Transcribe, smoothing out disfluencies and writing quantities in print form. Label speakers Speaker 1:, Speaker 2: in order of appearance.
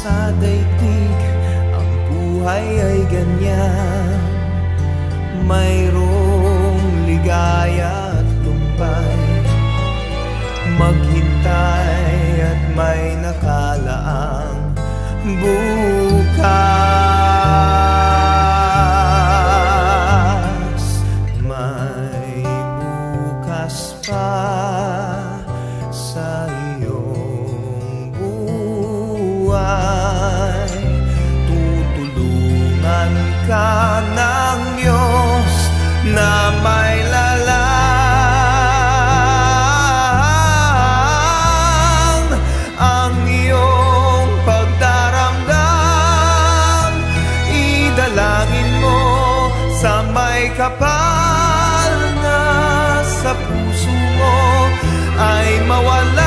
Speaker 1: sa daigdig, ang buhay ay ganyan. Mayroong ligaya at lumpay, maghintay at may nakalaang bukas. May bukas pa sa iyong buhay. Tutulungan ka ng Diyos na may lalang ang iyong pagdaramdam. Idalangin mo sa may kapal na sa puso mo ay mawala